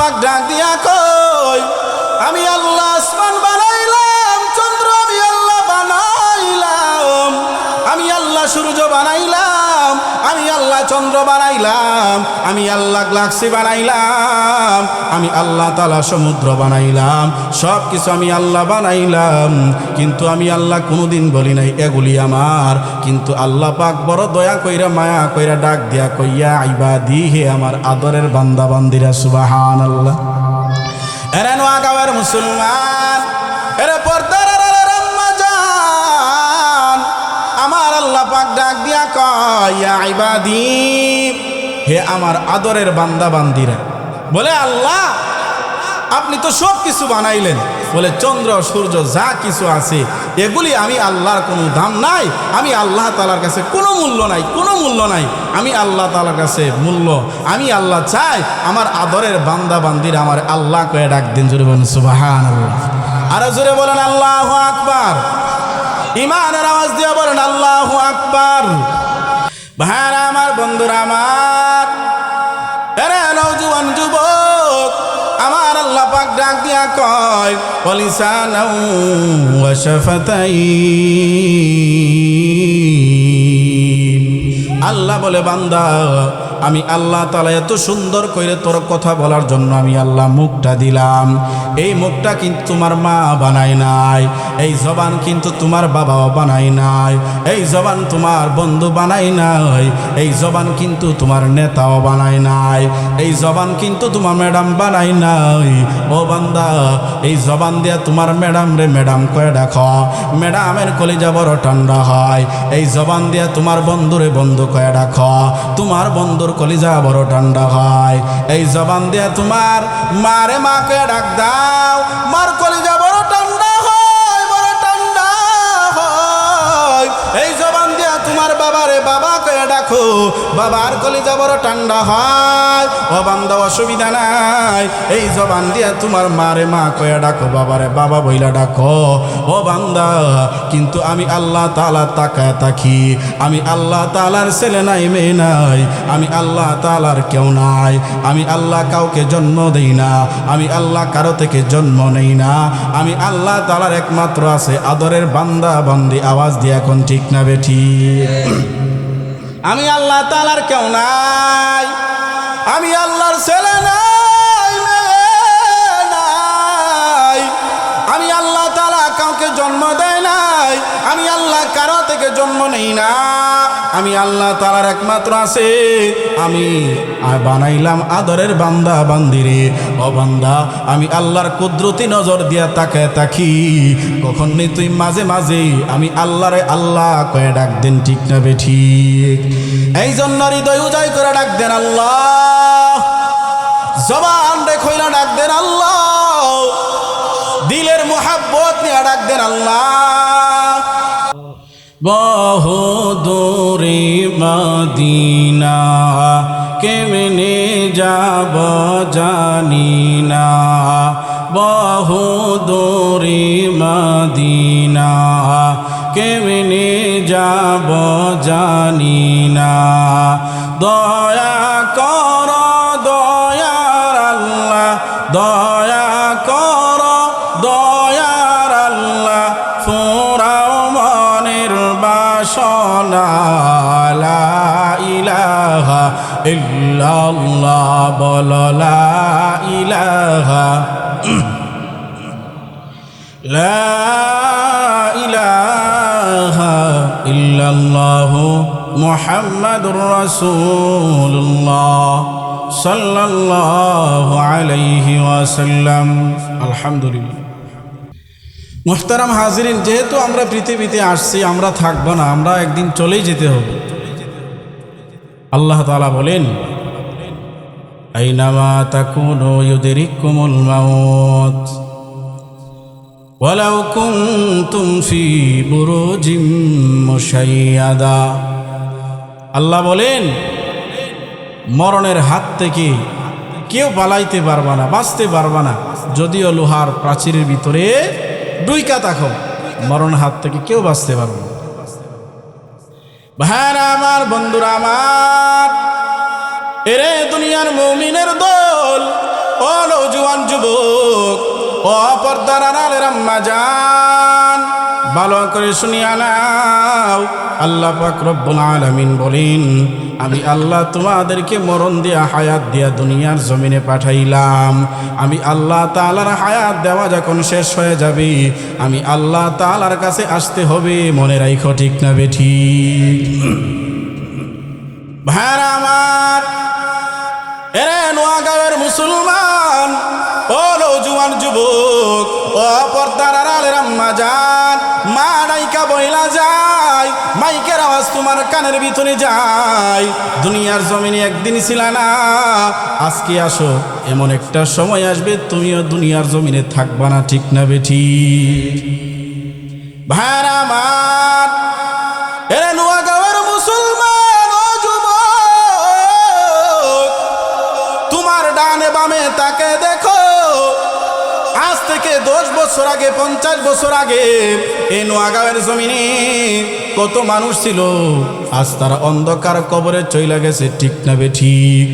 পাক ডাক দিয়া কই, আমি আল্লাহ আসমান বানাইলাম, চন্দ্র আমি আল্লাহ বানাইলাম, আমি আল্লাহ সূর্য বানাইলাম, আমি আল্লাহ চন্দ্র বানাইলাম, আমি আল্লাহ গ্যালাক্সি বানাইলাম, আমি আল্লাহ তাআলা সমুদ্র বানাইলাম, সব কিছু আমি আল্লাহ বানাইলাম। কিন্তু আমি আল্লাহ কোনোদিন বলি নাই এগুলি আমার। কিন্তু আল্লাহ পাক বড় দয়া কইরা মায়া কইরা ডাক দিয়া কইয়া ইবাদি, হে আমার আদরের বান্দা বান্দিরা, সুবহানাল্লাহ। এরে নোয়াগাঁওয়ের মুসলমান, এরে পর্দার আম্মা জান, আমার আল্লাহ পাক ডাক দিয়া কয় ইয়া ইবাদি, হে আমার আদরের বান্দা বান্দিরা। বলে আল্লাহ আপনি তো সব কিছু বানাইলেন, বলে চন্দ্র সূর্য যা কিছু আছে এগুলি আমি আল্লাহর কোনো দাম নাই, আমি আল্লাহ তাআলার কাছে কোনো মূল্য নাই, কোনো মূল্য নাই, আমি আল্লাহ তাআলার কাছে মূল্য। আমি আল্লাহ চাই আমার আদরের বান্দা বান্দিরা আমার আল্লাহ কয়ে ডাক দিন। জোরে বলেন সুবহানাল্লাহ। আরো জোরে বলেন আল্লাহু আকবার। ইমানের আওয়াজ দিয়ে বলেন আল্লাহু আকবার। ভাইরা আমার, বন্ধুরা আমার, এরে নওজোয়ান যুবক, আমার আল্লাহ পাক ডাক দিয়া কয় ওয়ালিসানাউ ওয়া শাফাতাইন। আল্লাহ বলে বান্দা, আমি আল্লাহ তাআলা এত সুন্দর করে তোর কথা বলার জন্য আমি আল্লাহ মুখটা দিলাম। এই মুখটা কিন্তু তোমার মা বানায় নাই, এই জবান কিন্তু তোমার বাবাও বানায় নাই, এই জবান তোমার বন্ধু বানায় নাই, এই জবান কিন্তু তোমার নেতাও বানায় নাই, এই জবান কিন্তু তোমার ম্যাডাম বানায় নাই। ও বান্দা, এই জবান দিয়া তোমার ম্যাডাম রে ম্যাডাম কয়ে ডাকো, ম্যাডামের কলিজা বড় ঠান্ডা হয়। এই জবান দিয়া তোমার বন্ধুরে বন্ধু কয়ে ডাকো, তোমার বন্ধুর কলিজা বড় ঠান্ডা হয়। এই জবান দিয়া তোমার মারে মা কয়ে ডাক দাও, মার কলিজা বড় ঠান্ডা হয়, বড় ঠান্ডা হয়। এই জবান দিয়া তোমার বাবারে বাবা কয়ে ডাকো, বাবার কলিজা বড় ঠান্ডা হয়। ও বান্দা, অসুবিধা নাই, এই জবান দিয়া তোমার মারে মা কয়ে ডাকো, বাবারে বাবা বইলা ডাকো। ও বান্দা, কিন্তু আমি আল্লাহ তাআলা তাকায় তাকি, আমি আল্লাহ তাআলার ছেলে নাই, মেয়ে নাই, আমি আল্লাহ তাআলার কেউ নাই, আমি আল্লাহ কাউকে জন্ম দেই না, আমি আল্লাহ কারো থেকে জন্ম নেই না, আমি আল্লাহ তাআলার একমাত্র আছে আদরের বান্দা বান্দি। আওয়াজ দিয়ে এখন ঠিক না বেঠি? আমি আল্লাহ তাআলার কেউ নাই, আমি আল্লাহর ছেলে নাই, মেয়ে নাই, আমি আল্লাহ তাআলা কাউকে জন্ম দেয় নাই, আমি আল্লাহ কারো থেকে জন্ম নেই না, আমি আল্লাহ তাআলার একমাত্র আছে। আমি বানাইলাম আদরের বান্দা বান্দিরে। ও বান্দা, আমি আল্লাহর কুদরতি নজর দিয়া তাকায় তাকি, কখন নেই তুই মাঝে মাঝে আমি আল্লাহরে আল্লাহ কয়ে ডাক দেন, ঠিক না বেঠিক? এই জন্য হৃদয় উজাই করে ডাক দেন আল্লাহ, জবান রে খইলা ডাক দেন আল্লাহ, দিলের মুহাব্বত নিয়ে ডাক দেন আল্লাহ। বহু দূরে মদিনা কেমনে যাব জানি না, বহু দূরে মদিনা কেমনে যাব জানি না। দয়া কর দয়ার আল্লাহ, দয়া কর দয়ার আল্লাহ, ফুরাও মনের বাসনা। লা ইলাহা ইল্লাল্লাহ, বল লা ইলাহা, লা ইলাহা ইল্লাল্লাহু মুহাম্মাদুর রাসূলুল্লাহ সাল্লাল্লাহু আলাইহি ওয়াসাল্লাম। আলহামদুলিল্লাহ। মুহতারাম হাজিরিন, যেহেতু আমরা পৃথিবীতে আসছি, আমরা থাকবো না, আমরা একদিন চলেই যেতে হবে। আল্লাহ তাআলা বলেন আইনামা তাকুনু ইউদরিকুমুল মাউত ওয়ালাউ কুনতুম ফি বুরুজিম মুশাইয়াদা। আল্লাহ বলেন মরণের হাত থেকে কেউ পালাইতে পারবা না, বাঁচতে পারবা না, যদিও লোহার প্রাচীরের ভিতরে ডুইকা থাকো, মরণ হাত থেকে কেউ বাঁচতে পারবে না। ভাইরা আমার, বন্ধুরা আমার, এরে দুনিয়ার মুমিনের দল, ও পর্দার আড়ালের আম্মা জান, ভালো করে শুনিয়া নাও। আল্লাহ পাক রব্বুল আলামিন বলেন, আমি আল্লাহ তোমাদেরকে মরণ দিয়া হায়াত দিয়া দুনিয়ার জমিনে পাঠাইলাম। আমি আল্লাহ তাআলার হায়াত দেওয়া যখন শেষ হয়ে যাবে, আমি আল্লাহ তাআলার কাছে আসতে হবে। মনে রাখো, ঠিক না বেঠিক? ভাইরা আমার, এরে নোয়াগাঁওয়ের মুসলমান, ও নওজোয়ান যুবক, ও পর্দার আড়ালের আম্মা জান, মা ডাইকা বইলা যায়, মাইকের আওয়াজ তোমার কানের ভিতরে যায়। দুনিয়ার জমিনে একদিন ছিলা না, আজকে আসো। এমন একটা সময় আসবে তুমিও দুনিয়ার জমিনে থাকবা না, ঠিক না বেঠিক? ভাইরা আমার, এরে নোয়াগাঁওয়ের মুসলমান, ও যুবক, তোমার ডানে বামে তাকে দেখো। আজ থেকে 10 বছর আগে, 50 বছর আগে এই নোয়াগাঁওয়ের জমিনে কত মানুষ ছিল, আজ তারা অন্ধকার কবরে চইলা গেছে, ঠিক না বেঠিক?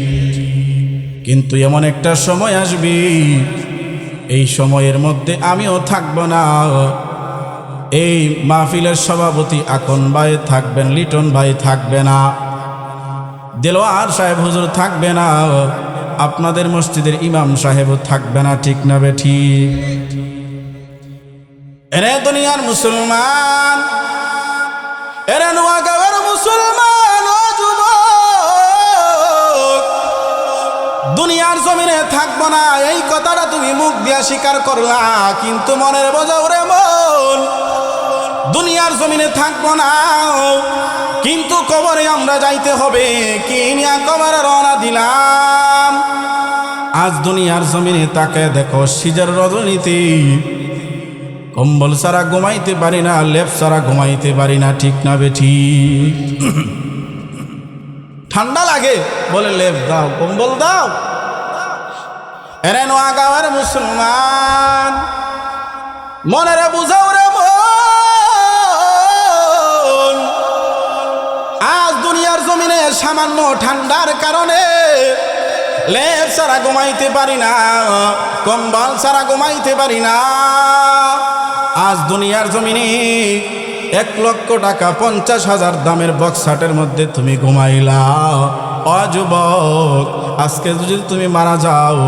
কিন্তু এমন একটা সময় আসবে, এই সময়ের মধ্যে আমিও থাকব না। এই মাহফিলের সভাপতি আকন ভাই থাকবেন, লিটন ভাই থাকবে না, দেলোয়ার সাহেব হুজুর থাকবে না, আপনাদের মসজিদের ইমাম সাহেবও থাকবে না, ঠিক না বেঠিক? এরে দুনিয়ার মুসলমান, এরে নোয়াগাঁওয়ের মুসলমান, ও যুবক, দুনিয়ার জমিনে থাকবো না এই কথাটা তুমি মুখ দিয়া স্বীকার করলা, কিন্তু মনের বোঝাও রে মন, দুনিয়ার জমিনে থাকবো না, কিন্তু কবরে আমরা যাইতে হবে। কি নিয়া কবরে রওনা দিলাম। আজ দুনিয়ার জমিনে তাকে দেখো, শীতের রজনীতে কম্বল ছাড়া ঘুমাইতে পারি না, লেপ ছাড়া ঘুমাইতে পারি না, ঠিক না বেঠিক? ঠান্ডা লাগে বলে লেপ দাও, কম্বল দাও। এরে নোয়াগাঁওয়ের মুসলমান, মনেরে বুঝাও রে মন, আজ দুনিয়ার জমিনে সামান্য ঠান্ডার কারণে লেপ ছাড়া ঘুমাইতে পারি না, কম্বল ছাড়া ঘুমাইতে পারি না। আজ দুনিয়ার জমিনে 1 লক্ষ টাকা 50,000 দামের বক্স শার্টের মধ্যে তুমি ঘুমাইলা। ও যুবক, আজকে যদি তুমি মারা যাও,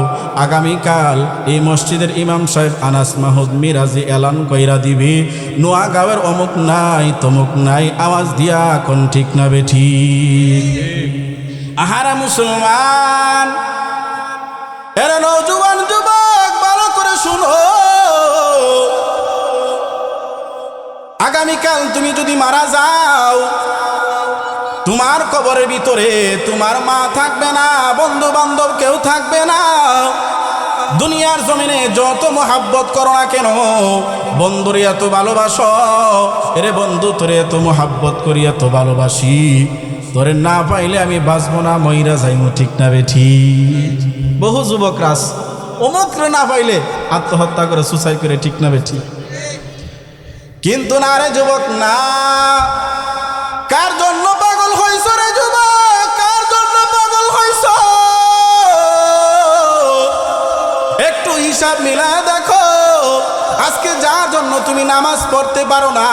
আগামীকাল এই মসজিদের ইমাম সাহেব আনাস মাহমুদ মিরাজি এলান কইরা দিবি, নোয়াগাঁওয়ের অমুক নাই তমুক নাই, আওয়াজ দিয়া কোন, ঠিক না বেঠিক? আহারা মুসলমান, এরা নওজোয়ান যুবক, ভালো করে শুনো। আগামীকাল তুমি যদি মারা যাও, তোমার কবরের ভিতরে তোমার মা থাকবে না, বন্ধু বান্ধব কেউ থাকবে না। দুনিয়ার জমিনে যত মোহাব্বত করো না কেন, বন্ধুরে এত ভালোবাসো, এরে বন্ধু তোরে এত মোহাব্বত করি, এত ভালোবাসি, তোরে না পাইলে আমি বাঁচবো না, মইরা যাইমু, ঠিক না বেঠিক? বহু যুবক রাস অমুকরে না পাইলে আত্মহত্যা করে, সুসাইড করে, ঠিক না বেঠিক? কিন্তু না রে যুবক, না। কার জন্য পাগল হইছ রে যুবক, কার জন্য পাগল হইছ? একটু হিসাব মিলা দেখো। আজকে যার জন্য তুমি নামাজ পড়তে পারো না,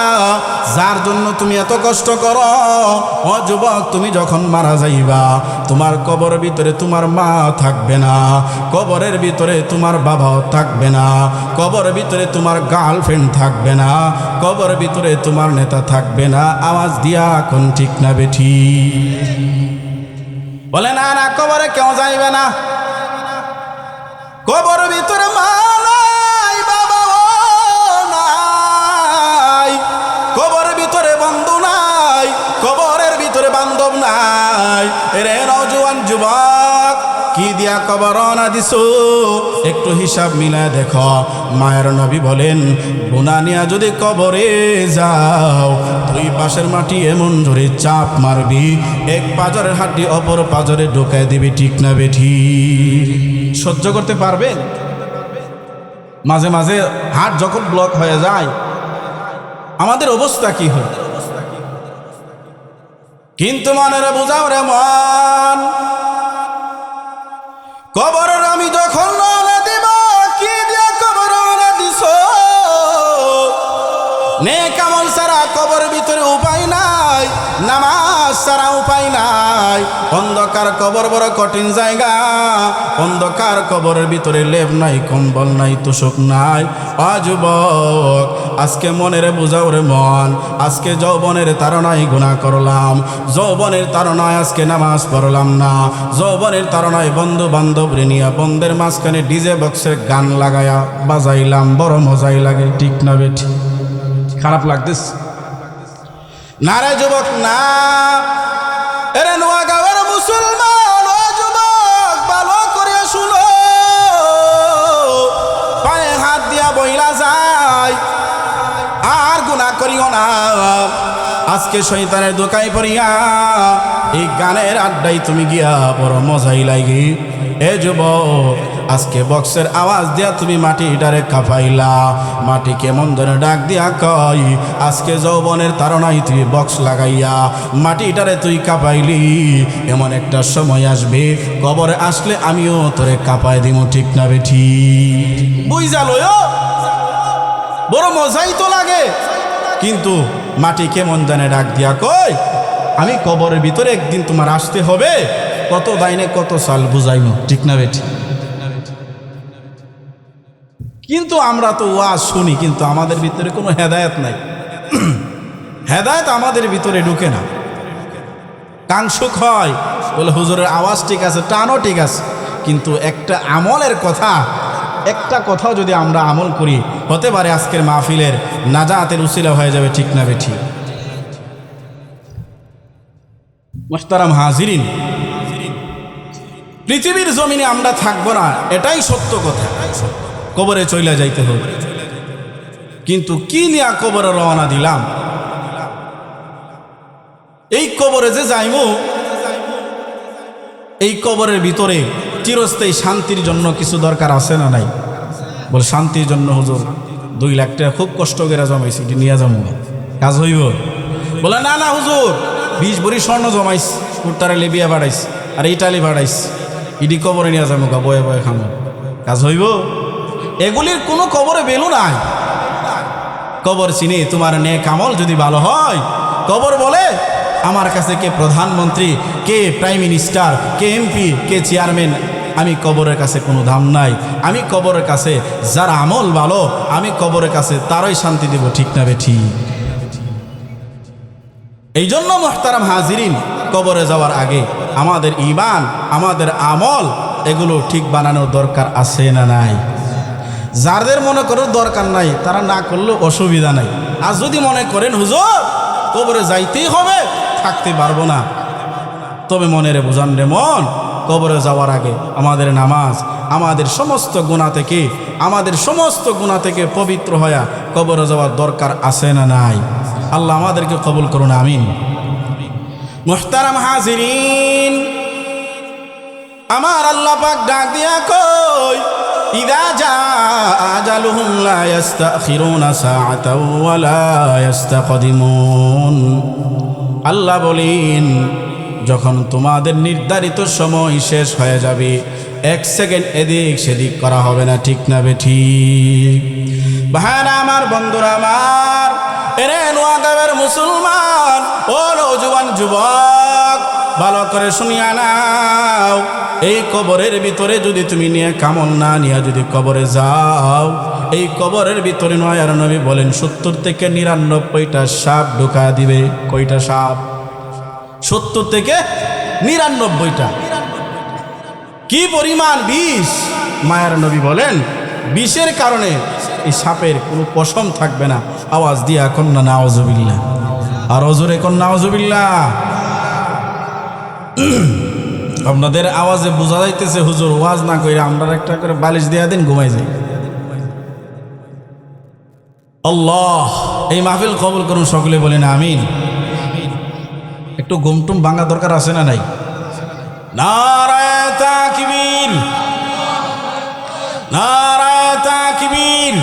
যার জন্য তুমি এত কষ্ট করো, ও যুবক, তুমি যখন মারা যাইবা, তোমার কবরের ভিতরে তোমার মা থাকবে না, কবরের ভিতরে তোমার বাবাও থাকবে না, কবরের ভিতরে তোমার গার্লফ্রেন্ড থাকবে না, কবরের ভিতরে তোমার নেতা থাকবে না। আওয়াজ দিয়া কোন, ঠিক না বেঠিক? বলে না না, কবরে কেউ যাইবে না, কবরের ভিতরে মা নাই, বাবা নাই, কবরের ভিতরে বন্ধু নাই, কবরের ভিতরে বান্ধব নাই। রে নওজোয়ান যুবক, কি দিয়া কবর রওনা দিছো? একটু হিসাব মিলায় দেখো। মায়ের নবী বলেন, গুনাহ নিয়া যদি কবরে যাও, 2 পাশের মাটি এমন জোরে চাপ মারবি, এক পাজরের হাড্ডি অপর পাজরে ঢুকায় দিবি, ঠিক না বেঠিক? সহ্য করতে পারবেন? মাঝে মাঝে হার্ট যখন ব্লক হয়ে যায়, আমাদের অবস্থা কি হয়? কিন্তু মনের বুঝাও রে মন, কবরের আমি যখন রওনা দিব, কি দিয়া কবর রওনা দিছো? কবরের ভিতরে উপায় নাই, নামাজ ছাড়া উপায় নাই। অন্ধকার কবর বড় কঠিন জায়গা। অন্ধকার কবরের ভিতরে লেপ নাই, কম্বল নাই, তোষক নাই। যুবক, আজকে মনের বোঝাও রে মন, আজকে যৌবনের তাড়নায় গুনাহ করলাম, যৌবনের তাড়নায় আজকে নামাজ পড়লাম না, যৌবনের তাড়নায় বন্ধু বান্ধব রে নিয়া বন্ধের মাঝখানে ডিজে বক্সের গান লাগায়া বাজাইলাম, বড় মজাই লাগে, ঠিক না বেঠি? খারাপ লাগতেছে না রে যুবক? না, এরে নোয়াগাঁওয়ের মুসলমান, ও যুবক ভালো করে শুনো, পায়ে হাত দিয়া বইলা যায় আর গুনাহ করিও না। আজকে শয়তানের দোকায় পড়িয়া এই গানের আড্ডায় তুমি গিয়া বড় মজাই লাগে। এ যুবক, আজকে বক্সের আওয়াজ দিয়া তুমি মাটিটারে কাঁপাইলা, মাটি কেমন ধরে ডাক দিয়া কই, আজকে যৌবনের তাড়নায় তুই বক্স লাগাইয়া মাটিটারে তুই কাঁপাইলি। এমন একটা সময় আসবে, কবরে আসলে আমিও তোরে কাঁপাই দিব, ঠিক না বেঠি? বুঝালো, বড় মজাই তো লাগে, কিন্তু মাটি কেমন জানে ডাক দিয়া কই, আমি কবরের ভিতরে একদিন তোমার আসতে হবে, কত দাইনে কত সাল বুঝাইব, ঠিক না বেঠি? কিন্তু আমরা তো ওয়াজ শুনি, কিন্তু আমাদের ভিতরে কোনো হেদায়েত নাই। হেদায়েত আমাদের ভিতরে ঢুকে না। কাংসুক হয় বলে হুজুরের আওয়াজ ঠিক আছে, টানও ঠিক আছে, কিন্তু একটা আমলের কথা, একটা কথাও যদি আমরা আমল করি, হতে পারে আজকের মাহফিলের নাজাতের উসিলা হয়ে যাবে, ঠিক না বেঠি? মুহতারাম হাজিরিন, পৃথিবীর জমিনে আমরা থাকবো না, এটাই সত্য কথা। কবরে চইলা যাইতে হবে, কিন্তু কি নিয়া কবরে রওনা দিলাম? এই কবরে যে যাইমু, এই কবরের ভিতরে চিরস্থায়ী শান্তির জন্য কিছু দরকার আছে না নাই? বলে শান্তির জন্য হুজুর 2 লাখ টাকা খুব কষ্ট করে জমাইছি, এটি নিয়ে যাবো, কাজ হইব? বলে না না হুজুর, 20 ভরি স্বর্ণ জমাইস, কুর্তারে লিবিয়া বাড়াইস আর ইটালি বাড়াইস, ইডি কবরে নিয়ে যাবো, বয়ে বয়ে খামো, কাজ হইব? এগুলির কোনো কবরে বেলু নাই। কবর চিনি তোমার নেক আমল যদি ভালো হয়, কবর বলে আমার কাছে কে প্রধানমন্ত্রী, কে প্রাইম মিনিস্টার, কে এমপি, কে চেয়ারম্যান, আমি কবরের কাছে কোনো দাম নাই। আমি কবরের কাছে যার আমল ভালো, আমি কবরের কাছে তারই শান্তি দেব, ঠিক না বেঠি? এই জন্য মুহতারাম হাজিরিন, কবরে যাওয়ার আগে আমাদের ঈমান, আমাদের আমল এগুলো ঠিক বানানোর দরকার আছে না নাই? যাদের মনে করার দরকার নাই তারা না করলেও অসুবিধা নাই। আর যদি মনে করেন হুজুর কবরে যাইতেই হবে, থাকতে পারবো না, তবে মনে রে বুঝান রে মন, কবরে যাওয়ার আগে আমাদের নামাজ, আমাদের সমস্ত গুনাহ থেকে, আমাদের সমস্ত গুনাহ থেকে পবিত্র হয়ে কবরে যাওয়ার দরকার আছে না নাই? আল্লাহ আমাদেরকে কবুল করুন, আমিন। মুহতারাম হাজিরিন, আমার আল্লাহ পাক ডাক দিয়া কই, ইযা জাআ আজালুহুম লা ইস্তাখিরুনা সাআতাও ওয়া লা ইস্তাকদিমুন। আল্লাহ বলেন, যখন তোমাদের নির্ধারিত সময় শেষ হয়ে যাবে, 1 সেকেন্ড এদিক সেদিক করা হবে না, ঠিক না বেঠি? ভাইরা আমার, বন্ধুরা আমার, এরে নোয়াগাঁওয়ের মুসলমান, ও নওজোয়ান যুবক, ভালো করে শুনিয়া নাও। এই কবরের ভিতরে যদি তুমি নিয়ে কামল না নিয়ে যদি কবরে যাও, এই কবরের ভিতরে নয়ার নবী বলেন 70 থেকে 99টা সাপ ঢুকা দিবে। কয়টা সাপ? 70 থেকে 99টা। কি পরিমাণ বিষ! মায়ার নবী বলেন বিষের কারণে এই সাপের কোনো পশম থাকবে না। আওয়াজ দিয়া কন্যা নাউজুবিল্লাহ, আর অজরে কন্যা নাউজুবিল্লাহ। আপনাদের আওয়াজে বোঝা যাইতেছে হুজুর ওয়াজ না কইরা আমরা একটা করে বালিশ দিয়া দিন, ঘুমাই যাই। আল্লাহ এই মাহফিল কবুল করুন, সকলে বলেন আমিন। একটু ঘুমটুম ভাঙা দরকার আছে না নাই? নারায়ে তাকবীর, নারায়ে তাকবীর।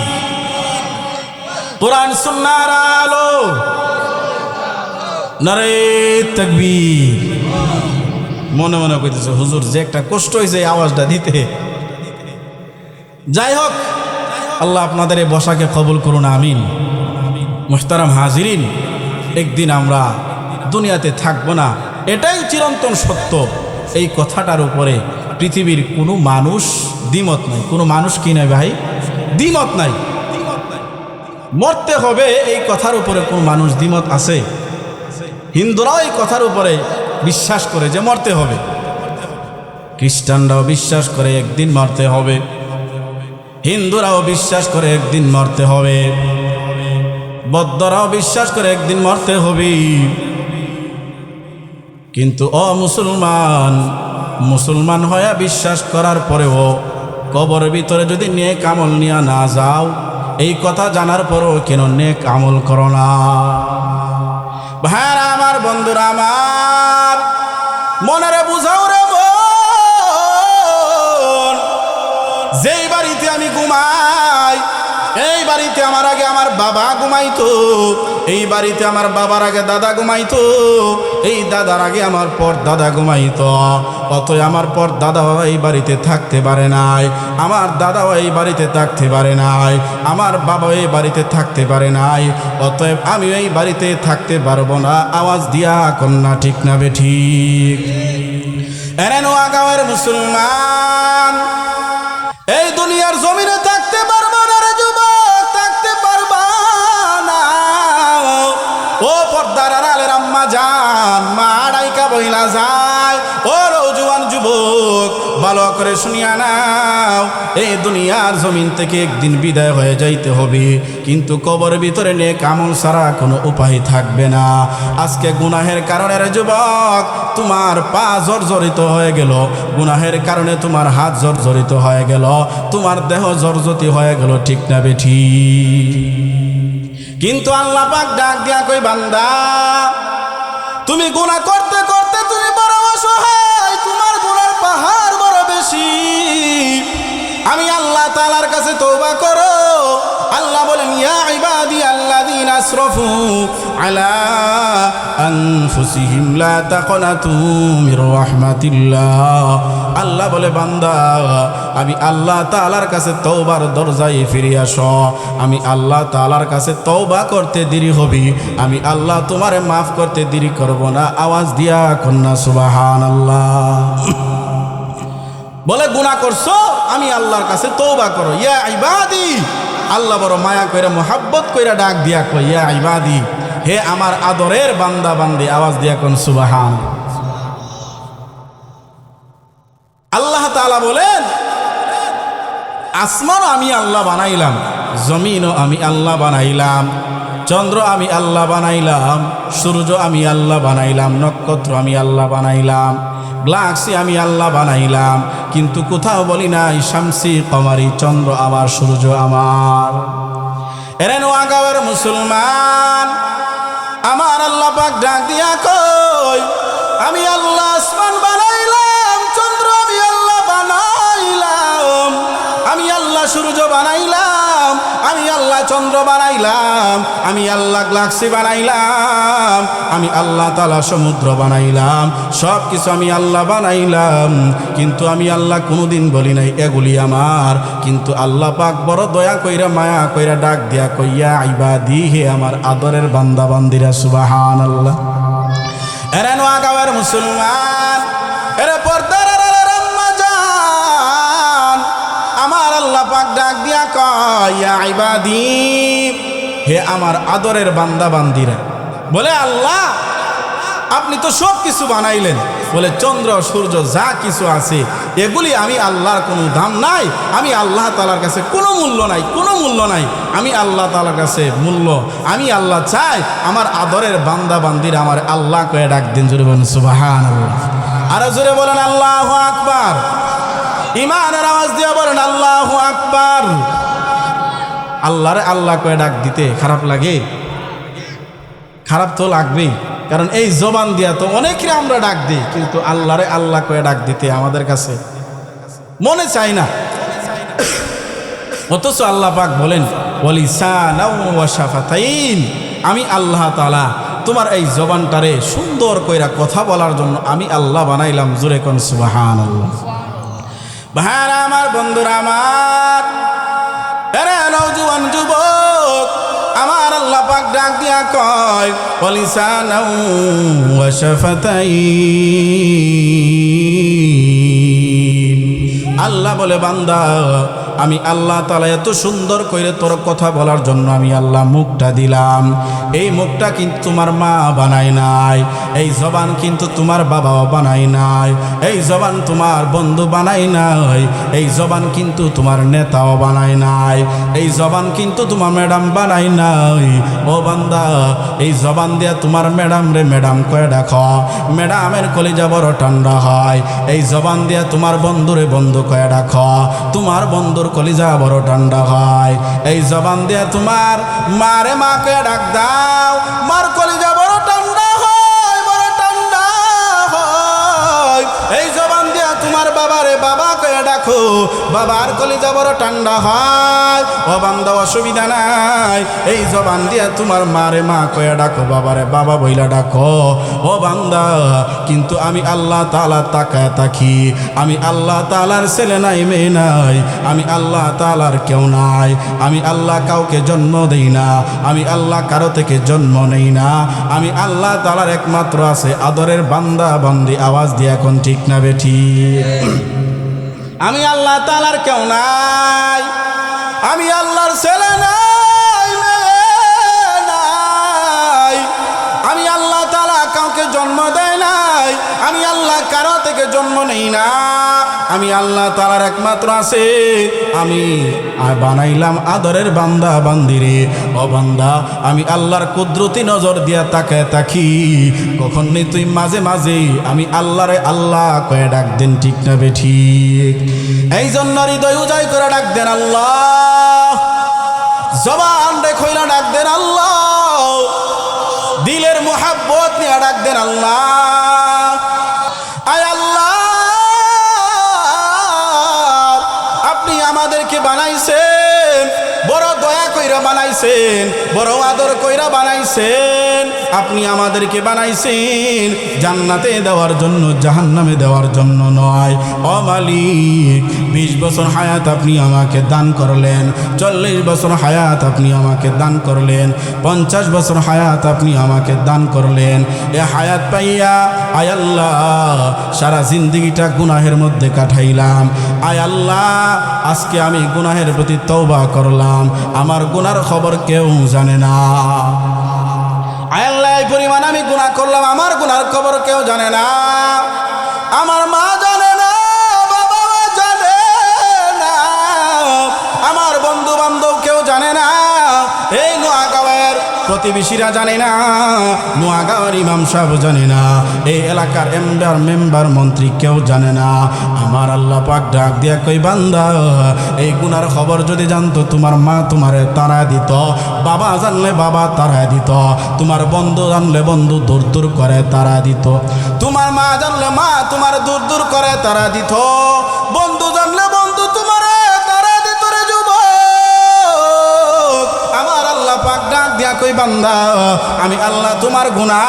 কুরআন সুন্নাহর আলো, নারায়ে তাকবীর। মনে মনে কইতেছে হুজুর যে একটা কষ্ট হয়েছে এই আওয়াজটা দিতে। যাই হোক, আল্লাহ আপনাদের এই বসাকে কবুল করুন, আমিন। মুহতারাম হাজিরিন, একদিন আমরা দুনিয়াতে থাকবো না, এটাই চিরন্তন সত্য। এই কথাটার উপরে পৃথিবীর কোনো মানুষ দ্বিমত নাই। কোনো মানুষ কি নাই ভাই? দ্বিমত নাই। মরতে হবে এই কথার উপরে কোন মানুষ দ্বিমত আছে? হিন্দুরাও এই কথার উপরে বিশ্বাস করে যে মরতে হবে, খ্রিস্টানরাও বিশ্বাস করে একদিন মরতে হবে, হিন্দুরাও বিশ্বাস করে একদিন মরতে হবে, বৌদ্ধরাও বিশ্বাস করে একদিন মরতে হবে। কিন্তু মুসলমান হয়ে বিশ্বাস করার পরেও কবরের ভিতরে যদি নেক আমল নিয়ে না যাও, এই কথা জানার পরও কেন নেক আমল করো না? ভাইরা আমার, বন্ধুরা আমার, মনেরে বুঝাও রে মন, যেই বাড়িতে আমি ঘুমাই, এই বাড়িতে আমার আগে আমার বাবা ঘুমাইতো, এই বাড়িতে আমার বাবার আগে দাদা ঘুমাইতো, এই দাদার আগে আমার পর দাদা ঘুমাইতো। অতএব আমার পর দাদাও এই বাড়িতে থাকতে পারে নাই, আমার দাদাও এই বাড়িতে থাকতে পারে নাই, আমার বাবাও এই বাড়িতে থাকতে পারে নাই। অতএব আমি এই বাড়িতে থাকতে পারবো না। আওয়াজ দিয়া কন্যা ঠিক না বে ঠিক? এরে নোয়াগাঁওয়ের মুসলমান, এই দুনিয়ার জমিনে থাকতে পারবো না রে যুবক, থাকতে পারবা না। ও পর্দার আড়ালের আম্মা জান, মা ডাইকা বইলা যায়, ও নওজোয়ান যুবক, ভালো করে শুনিয়া নাও, এই দুনিয়ার জমিন থেকে একদিন বিদায় হয়ে যাইতে হবে, কিন্তু কবরের ভিতরে নেক আমল ছাড়া কোনো উপায় থাকবে না। আজকে গুনাহের কারণে রে যুবক তোমার পা জর্জরিত হয়ে গেল, গুনাহের কারণে তোমার হাত জর্জরিত হয়ে গেল, তোমার দেহ জর্জরিত হয়ে গেল, ঠিক না বেঠি? কিন্তু আল্লাহ পাক ডাক দিয়া কই, বান্দা তুমি গুনাহ করতে করতে তুমি বড় অসহায়, তোমার গুনার পাহাড় বড় বেশি, আমি আল্লাহ তাআলার কাছে তওবা করো। আল্লাহ বলেন, ইয়া ইবাদি আল্লাযীনা আসরাফু আলা আনফুসিহিম লা তাকনাতু মির রাহমাতিল্লাহ। আল্লাহ বলে, বান্দা আমি আল্লাহ তাআলার কাছে তওবার দরজায় ফিরে আসো। আমি আল্লাহ তাআলার কাছে তওবা করতে দেরি হবে, আমি আল্লাহ তোমারে মাফ করতে দেরি করব না। আওয়াজ দিয়া কন্যা সুবহানাল্লাহ। বলে গুনাহ করছো, আমি আল্লাহর কাছে তওবা করো। ইয়া ইবাদি, আল্লাহ বড় মায়া কইরা মোহাব্বত কইরা ডাক দিয়া কই, ইয়া ইবাদি, হে আমার আদরের বান্দা বান্দি। আওয়াজ দিয়া কোন সুবহান। আল্লাহ তাআলা বলেন, আসমানও আমি আল্লাহ বানাইলাম, জমিনও আমি আল্লাহ বানাইলাম, চন্দ্র আমি আল্লাহ বানাইলাম, সূর্য আমি আল্লাহ বানাইলাম, নক্ষত্র আমি আল্লাহ বানাইলাম, গ্যালাক্সি আমি আল্লাহ বানাইলাম, কিন্তু কোথাও বলি নাই শামসি কমারি, চন্দ্র আমার, সূর্য আমার। এরে নোয়াগাঁওয়ের মুসলমান, আমার আল্লাহ পাক ডাক দিয়া কই, আমি আল্লাহ আসমান বানাইলাম, চন্দ্র আমি আল্লাহ বানাইলাম, আমি আল্লাহ সূর্য বানাইলাম, আমি আল্লাহ চন্দ্র বানাইলাম, আমি আল্লাহ গ্যালাক্সি বানাইলাম, আমি আল্লাহ তাআলা সমুদ্র বানাইলাম, সব কিছু আমি আল্লাহ বানাইলাম। কিন্তু আমি আল্লাহ কোনোদিন বলি নাই এগুলি আমার। কিন্তু আল্লাহ পাক বড় দয়া কইরা মায়া কইরা ডাক দিয়া কইয়া, ইবাদি, হে আমার আদরের বান্দা বান্দিরা, সুবহানাল্লাহ। এরে নোয়াগাঁওয়ের মুসলমান, এরে পর্দার আড়ালের আম্মা জান, আমার আল্লাহ পাক ডাক দিয়া কয়, ইয়া ইবাদি, হে আমার আদরের বান্দা বান্দিরা। বলে, আল্লাহ আপনি তো সব কিছু বানাইলেন, বলে চন্দ্র সূর্য যা কিছু আছে এগুলি আমি আল্লাহর কোনো দাম নাই, আমি আল্লাহ তাআলার কাছে কোনো মূল্য নাই, কোনো মূল্য নাই, আমি আল্লাহ তাআলার কাছে মূল্য, আমি আল্লাহ চাই আমার আদরের বান্দা বান্দিরা আমার আল্লাহ কয়ে ডাক দিন। জোরে বলেন সুবহানাল্লাহ। আরো জোরে বলেন আল্লাহু আকবার। ইমানের আওয়াজ দিয়ে বলেন আল্লাহু আকবার। আল্লাহরে আল্লাহ কয়ে ডাক দিতে খারাপ লাগে? খারাপ তো লাগবেই, কারণ এই জবান দিয়া তো অনেকের আমরা ডাক দিই, কিন্তু আল্লাহরে আল্লাহ কয়ে ডাক দিতে আমাদের কাছে মনে চাই না। অথচ আল্লাহ পাক বলেন, ওয়ালিসানাও ওয়া শাফাতাইন, আমি আল্লাহ তাআলা তোমার এই জবানটারে সুন্দর কইরা কথা বলার জন্য আমি আল্লাহ বানাইলাম। জোরে কোন সুবহানাল্লাহ। ভাইরা আমার, বন্ধুরা আমার, এরে নওজোয়ান যুবক, আমার আল্লাহ পাক ডাক দিয়া কয় ওয়ালিসানাউ ওয়া শাফাতাইন। আল্লাহ বলে বান্দা আমি আল্লাহ তাআলা এত সুন্দর করে তোর কথা বলার জন্য আমি আল্লাহ মুখটা দিলাম। এই মুখটা কিন্তু তোমার মা বানায় নাই, এই জবান কিন্তু তোমার বাবাও বানায় নাই, এই জবান তোমার বন্ধু বানায় নাই, এই জবান কিন্তু তোমার নেতাও বানায় নাই, এই জবান কিন্তু তোমার ম্যাডাম বানায় নাই। ও বান্দা এই জবান দিয়া তোমার ম্যাডাম রে ম্যাডাম কয়ে ডাকো, ম্যাডামের কলিজা বড় ঠান্ডা হয়। এই জবান দিয়া তোমার বন্ধুরে বন্ধু কয়ে ডাকো, তোমার বন্ধুর কলিজা বড় ঠান্ডা হয়। এই জবান দিয়া তোমার মারে মাকে ডাক দাও, মার কলিজা বড় ঠান্ডা হয়, বড় ঠান্ডা হয়। এই জবান দিয়া তোমার বাবারে বাবা কয়ে ডাকো, বাবার কলিজা বড় ঠান্ডা হয়। ও বান্দা অসুবিধা নাই, এই জবান দিয়া তোমার মারে মা কয়ে ডাকো, বাবারে বাবা বইলা ডাকো। ও বান্দা কিন্তু আমি আল্লাহ তাআলা তাকায় থাকি, আমি আল্লাহ তাআলার ছেলে নাই মেয়ে নাই, আমি আল্লাহ তাআলার কেউ নাই, আমি আল্লাহ কাউকে জন্ম দেই না, আমি আল্লাহ কারো থেকে জন্ম নেই না, আমি আল্লাহ তাআলার একমাত্র আছে আদরের বান্দা বান্দি। আওয়াজ দিয়ে এখন ঠিক না বেঠি? আমি আল্লাহ তাআলার কেউ নাই, আমি আল্লাহর ছেলে নাই মেয়ে নাই, আমি আল্লাহ তাআলা কাউকে জন্ম দেয় নাই, আমি আল্লাহ কারো থেকে জন্ম নেই না, আমি আল্লাহ তাআলার একমাত্র আছে। আমি বানাইলাম আদরের বান্দা বান্দিরে। ও বান্দা আমি আল্লাহর কুদরতি নজর দিয়া তাকায় থাকি, কখন নেই তুই মাঝে মাঝে আমি আল্লাহরে আল্লাহ কয়ে ডাক দেন, ঠিক না বেঠিক? এই জন্য হৃদয় উজাই করে ডাক দেন আল্লাহ, জবান রে খইলা ডাক দেন আল্লাহ, দিলের মুহাব্বত নিয়ে ডাক দেন আল্লাহ। আয় আল্লাহ আপনি আমাদেরকে বানাইছেন, বড় দয়া কইরা বানাইছেন, বড় আদর কইরা বানাইছেন। আপনি আমাদেরকে বানাইছেন জান্নাতে দেওয়ার জন্য, জাহান্নামে দেওয়ার জন্য নয়। ও মালিক 20 বছর হায়াত আপনি আমাকে দান করলেন, 40 বছর হায়াত আপনি আমাকে দান করলেন, 50 বছর হায়াত আপনি আমাকে দান করলেন। এ হায়াত পাইয়া আয় আল্লাহ সারা জিন্দগিটা গুনাহের মধ্যে কাটাইলাম। আয় আল্লাহ আজকে আমি গুনাহের প্রতি তওবা করলাম, আমার গুনার খবর কেউ জানে না। আয় আল্লাহ এই পরিমাণ আমি গুনাহ করলাম, আমার গুনার খবর কেউ জানে না, আমার মা জানে না, বাবা জানে না, আমার বন্ধু বান্ধব কেউ জানে না, এই নোয়াগাঁওয়ের প্রতিবেশীরা জানে না, নোয়াগাঁওয়ের ইমাম সাহেব জানে না, এই এলাকার মেম্বার মন্ত্রী কেউ জানে না। আমার আল্লাহ পাক ডাক দিয়া কই বান্দা এই গুনার খবর যদি জানতো তোমার মা তোমারে তাড়া দিত, বাবা জানলে বাবা তাড়া দিত, তোমার বন্ধু জানলে বন্ধু দূর দূর করে তাড়া দিত, তোমার মা জানলে মা তোমার দূর দূর করে তাড়া দিত, বন্ধু জানলে বন্ধু তোমারে তাড়া দিত রে যুবক। আমার আল্লাহ পাক ডাক দিয়া কই বান্দা আমি আল্লাহ তোমার গুনাহ,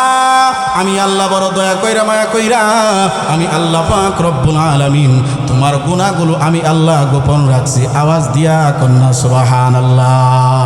আমি আল্লাহ বড় দয়া কইরা মায়া কইরা, আমি আল্লাহ পাক রব্বুল আলামিন তোমার গুনাহগুলো আমি আল্লাহ গোপন রাখছি। আওয়াজ দিয়া কন্যা সুবহানাল্লাহ।